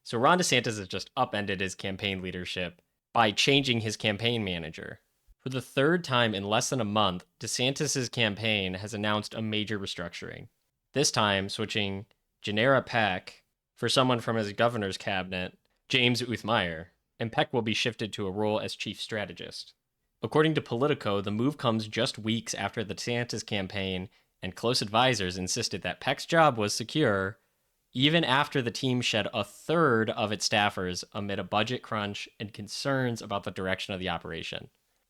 So Ron DeSantis has just upended his campaign leadership by changing his campaign manager. For the third time in less than a month, DeSantis' campaign has announced a major restructuring. This time, switching Janera Peck for someone from his governor's cabinet, James Uthmeyer, and Peck will be shifted to a role as chief strategist. According to Politico, the move comes just weeks after the DeSantis campaign and close advisors insisted that Peck's job was secure, even after the team shed a third of its staffers amid a budget crunch and concerns about the direction of the operation.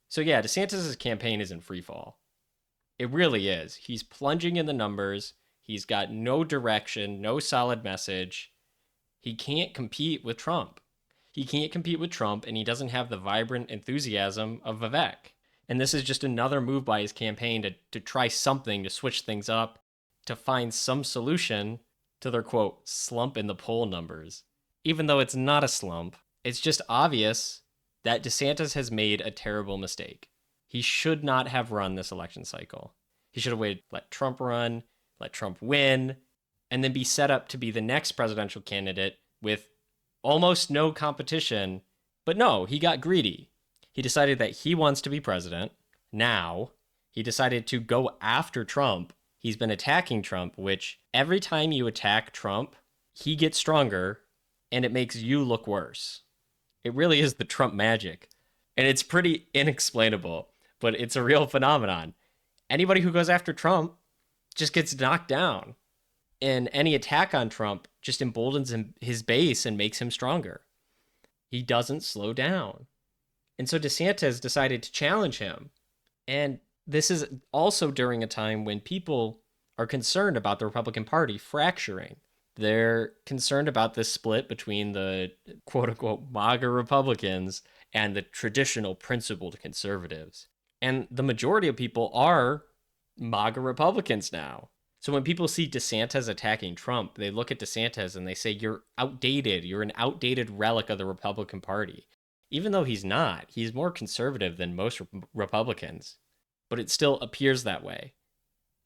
So yeah, DeSantis' campaign is in freefall. It really is. He's plunging in the numbers. He's got no direction, no solid message. He can't compete with Trump. And he doesn't have the vibrant enthusiasm of Vivek. And this is just another move by his campaign to try something, to switch things up, to find some solution to their, quote, slump in the poll numbers. Even though it's not a slump, it's just obvious that DeSantis has made a terrible mistake. He should not have run this election cycle. He should have waited, let Trump run, let Trump win, and then be set up to be the next presidential candidate with almost no competition. But no, he got greedy. He decided that he wants to be president now. He decided to go after Trump. He's been attacking Trump, which every time you attack Trump, he gets stronger and it makes you look worse. It really is the Trump magic. And it's pretty inexplainable, but it's a real phenomenon. Anybody who goes after Trump just gets knocked down. And any attack on Trump just emboldens his base and makes him stronger. He doesn't slow down. And so DeSantis decided to challenge him. And this is also during a time when people are concerned about the Republican Party fracturing. They're concerned about this split between the quote-unquote MAGA Republicans and the traditional principled conservatives. And the majority of people are MAGA Republicans now. So when people see DeSantis attacking Trump, they look at DeSantis and they say, you're outdated. You're an outdated relic of the Republican Party. Even though he's not, he's more conservative than most Republicans. But it still appears that way.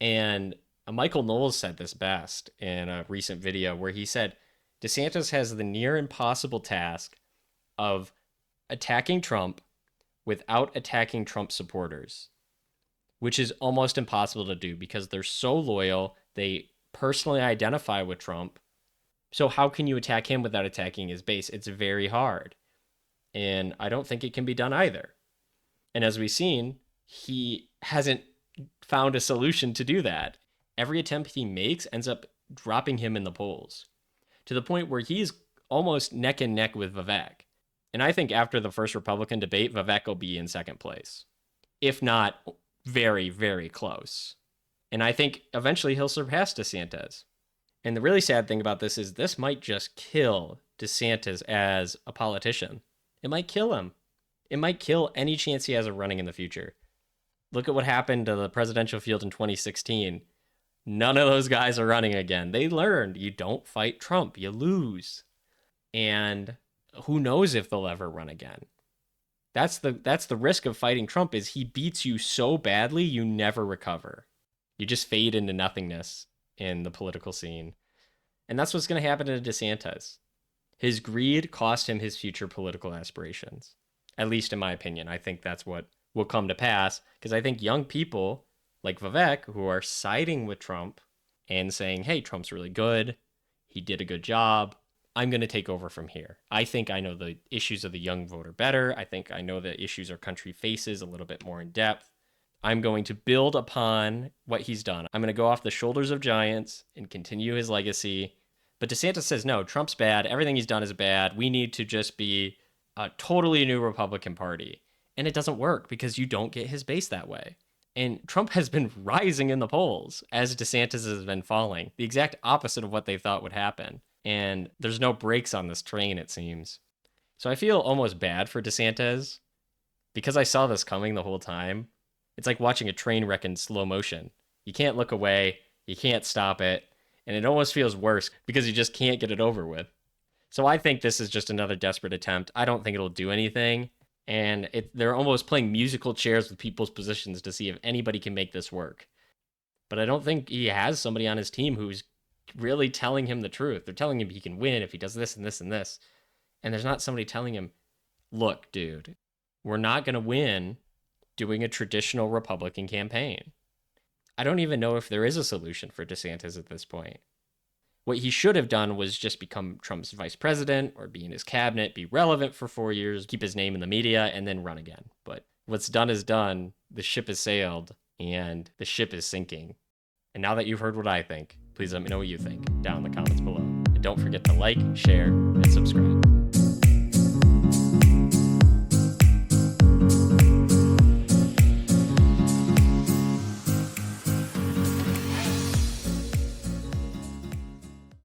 And Michael Knowles said this best in a recent video where he said, DeSantis has the near impossible task of attacking Trump without attacking Trump supporters, which is almost impossible to do because they're so loyal. They personally identify with Trump. So how can you attack him without attacking his base? It's very hard. And I don't think it can be done either. And as we've seen, he hasn't found a solution to do that. Every attempt he makes ends up dropping him in the polls to the point where he's almost neck and neck with Vivek. And I think after the first Republican debate, Vivek will be in second place, if not very, very close. And I think eventually he'll surpass DeSantis. And the really sad thing about this is this might just kill DeSantis as a politician. It might kill him. It might kill any chance he has of running in the future. Look at what happened to the presidential field in 2016. None of those guys are running again. They learned you don't fight Trump, you lose. And who knows if they'll ever run again. That's the risk of fighting Trump is he beats you so badly you never recover. You just fade into nothingness in the political scene. And that's what's going to happen to DeSantis. His greed cost him his future political aspirations. At least in my opinion. I think that's what will come to pass because I think young people like Vivek who are siding with Trump and saying, hey, Trump's really good. He did a good job. I'm going to take over from here. I think I know the issues of the young voter better. I think I know the issues our country faces a little bit more in depth. I'm going to build upon what he's done. I'm going to go off the shoulders of giants and continue his legacy. But DeSantis says, no, Trump's bad. Everything he's done is bad. We need to just be a totally new Republican Party. And it doesn't work because you don't get his base that way. And Trump has been rising in the polls as DeSantis has been falling, the exact opposite of what they thought would happen. And there's no brakes on this train, it seems. So I feel almost bad for DeSantis because I saw this coming the whole time. It's like watching a train wreck in slow motion. You can't look away. You can't stop it. And it almost feels worse because you just can't get it over with. So I think this is just another desperate attempt. I don't think it'll do anything. And they're almost playing musical chairs with people's positions to see if anybody can make this work. But I don't think he has somebody on his team who's really telling him the truth. They're telling him he can win if he does this and this and this. And there's not somebody telling him, look, dude, we're not going to win doing a traditional Republican campaign. I don't even know if there is a solution for DeSantis at this point. What he should have done was just become Trump's vice president or be in his cabinet, be relevant for 4 years, keep his name in the media, and then run again. But what's done is done. The ship has sailed, and the ship is sinking. And now that you've heard what I think, please let me know what you think down in the comments below. And don't forget to like, share, and subscribe.